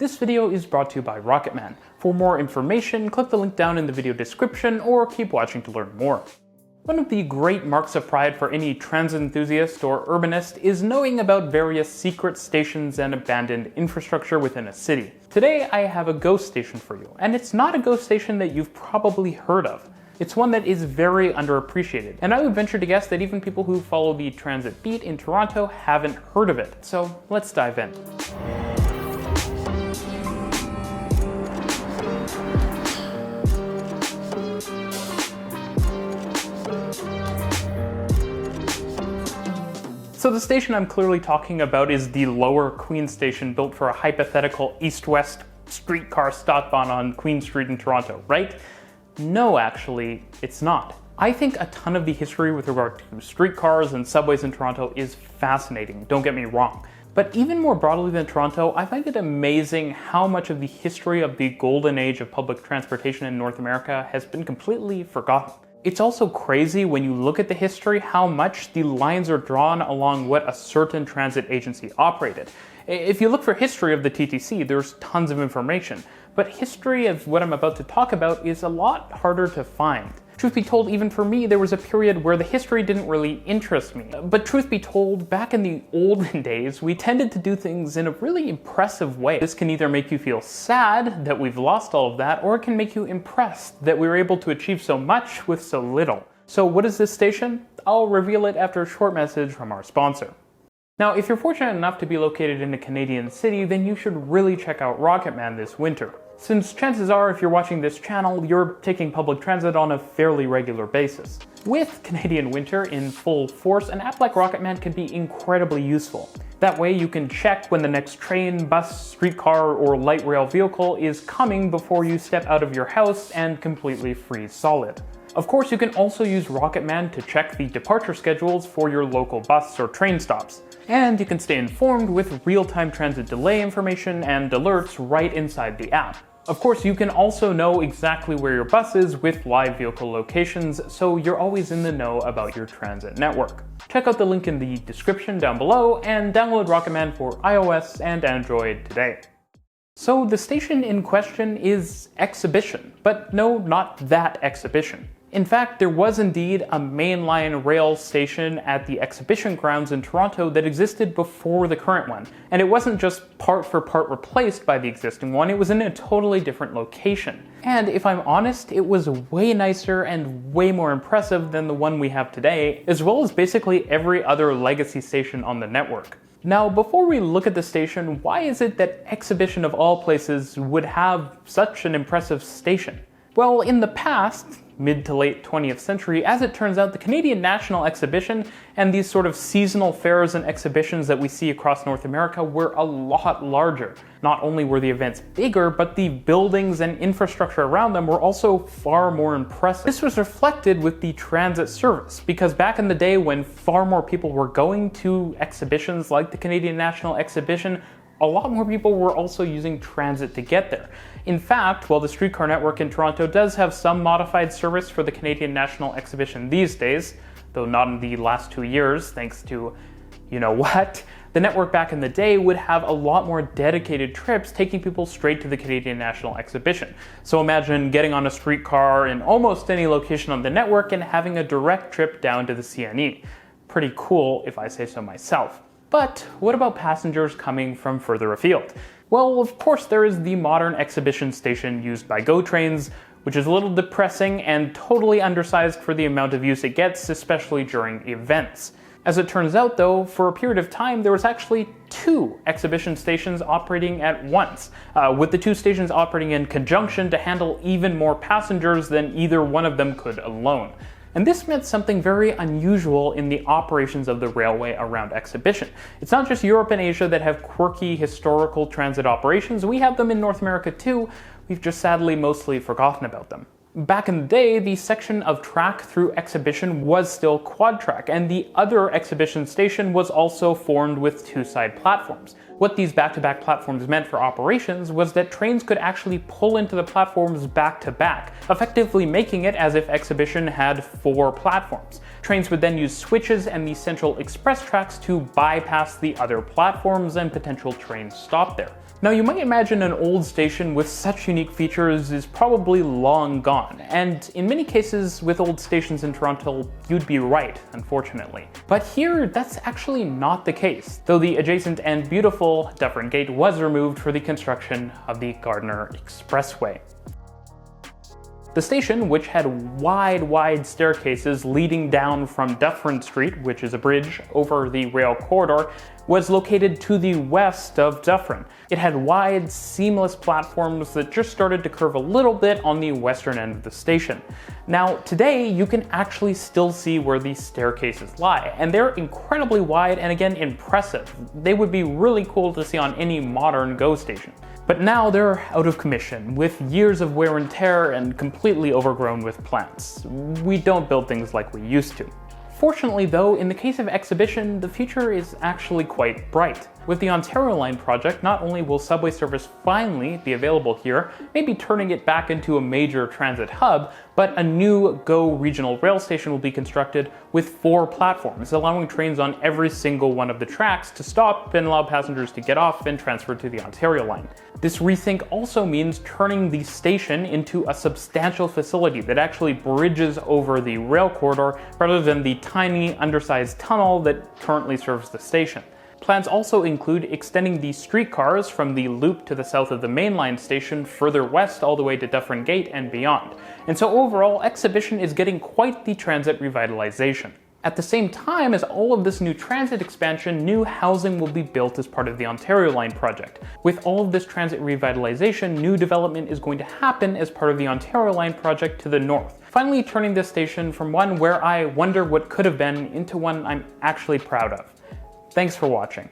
This video is brought to you by Rocketman. For more information, click the link down in the video description or keep watching to learn more. One of the great marks of pride for any transit enthusiast or urbanist is knowing about various secret stations and abandoned infrastructure within a city. Today I have a ghost station for you, and it's not a ghost station that you've probably heard of. It's one that is very underappreciated, and I would venture to guess that even people who follow the transit beat in Toronto haven't heard of it. So let's dive in. So the station I'm clearly talking about is the Lower Queen Station, built for a hypothetical east-west streetcar stopbahn on Queen Street in Toronto, right? No, actually, it's not. I think a ton of the history with regard to streetcars and subways in Toronto is fascinating, don't get me wrong. But even more broadly than Toronto, I find it amazing how much of the history of the golden age of public transportation in North America has been completely forgotten. It's also crazy when you look at the history how much the lines are drawn along what a certain transit agency operated. If you look for history of the TTC, there's tons of information, but history of what I'm about to talk about is a lot harder to find. Truth be told, even for me, there was a period where the history didn't really interest me. But truth be told, back in the olden days, we tended to do things in a really impressive way. This can either make you feel sad that we've lost all of that, or it can make you impressed that we were able to achieve so much with so little. So what is this station? I'll reveal it after a short message from our sponsor. Now, if you're fortunate enough to be located in a Canadian city, then you should really check out Rocketman this winter. Since chances are, if you're watching this channel, you're taking public transit on a fairly regular basis. With Canadian winter in full force, an app like Rocketman can be incredibly useful. That way you can check when the next train, bus, streetcar, or light rail vehicle is coming before you step out of your house and completely freeze solid. Of course, you can also use Rocketman to check the departure schedules for your local bus or train stops. And you can stay informed with real-time transit delay information and alerts right inside the app. Of course, you can also know exactly where your bus is with live vehicle locations, so you're always in the know about your transit network. Check out the link in the description down below and download Rocketman for iOS and Android today. So the station in question is Exhibition, but no, not that Exhibition. In fact, there was indeed a mainline rail station at the Exhibition grounds in Toronto that existed before the current one. And it wasn't just part for part replaced by the existing one, it was in a totally different location. And if I'm honest, it was way nicer and way more impressive than the one we have today, as well as basically every other legacy station on the network. Now, before we look at the station, why is it that Exhibition of all places would have such an impressive station? Well, in the past, mid to late 20th century, as it turns out, the Canadian National Exhibition and these sort of seasonal fairs and exhibitions that we see across North America were a lot larger. Not only were the events bigger, but the buildings and infrastructure around them were also far more impressive. This was reflected with the transit service, because back in the day when far more people were going to exhibitions like the Canadian National Exhibition, a lot more people were also using transit to get there. In fact, while the streetcar network in Toronto does have some modified service for the Canadian National Exhibition these days, though not in the last 2 years, thanks to you know what, the network back in the day would have a lot more dedicated trips taking people straight to the Canadian National Exhibition. So imagine getting on a streetcar in almost any location on the network and having a direct trip down to the CNE. Pretty cool, if I say so myself. But what about passengers coming from further afield? Well, of course there is the modern exhibition station used by GO trains, which is a little depressing and totally undersized for the amount of use it gets, especially during events. As it turns out though, for a period of time there was actually 2 exhibition stations operating at once, with the 2 stations operating in conjunction to handle even more passengers than either one of them could alone. And this meant something very unusual in the operations of the railway around Exhibition. It's not just Europe and Asia that have quirky historical transit operations, we have them in North America too, we've just sadly mostly forgotten about them. Back in the day, the section of track through Exhibition was still quad track, and the other Exhibition station was also formed with 2 side platforms. What these back-to-back platforms meant for operations was that trains could actually pull into the platforms back-to-back, effectively making it as if Exhibition had 4 platforms. Trains would then use switches and the central express tracks to bypass the other platforms and potential trains stopped there. Now you might imagine an old station with such unique features is probably long gone, and in many cases with old stations in Toronto, you'd be right, unfortunately. But here, that's actually not the case, though the adjacent and beautiful Dufferin Gate was removed for the construction of the Gardiner Expressway. The station, which had wide staircases leading down from Dufferin Street, which is a bridge over the rail corridor, was located to the west of Dufferin. It had wide, seamless platforms that just started to curve a little bit on the western end of the station. Now, today, you can actually still see where these staircases lie, and they're incredibly wide and again, impressive. They would be really cool to see on any modern GO station. But now they're out of commission, with years of wear and tear and completely overgrown with plants. We don't build things like we used to. Fortunately though, in the case of exhibition, the future is actually quite bright. With the Ontario Line project, not only will subway service finally be available here, maybe turning it back into a major transit hub, but a new GO regional rail station will be constructed with 4 platforms, allowing trains on every single one of the tracks to stop and allow passengers to get off and transfer to the Ontario Line. This rethink also means turning the station into a substantial facility that actually bridges over the rail corridor rather than the tiny, undersized tunnel that currently serves the station. Plans also include extending the streetcars from the loop to the south of the mainline station further west all the way to Dufferin Gate and beyond. And so overall, exhibition is getting quite the transit revitalization. At the same time as all of this new transit expansion, new housing will be built as part of the Ontario Line project. With all of this transit revitalization, new development is going to happen as part of the Ontario Line project to the north, finally turning this station from one where I wonder what could have been into one I'm actually proud of. Thanks for watching.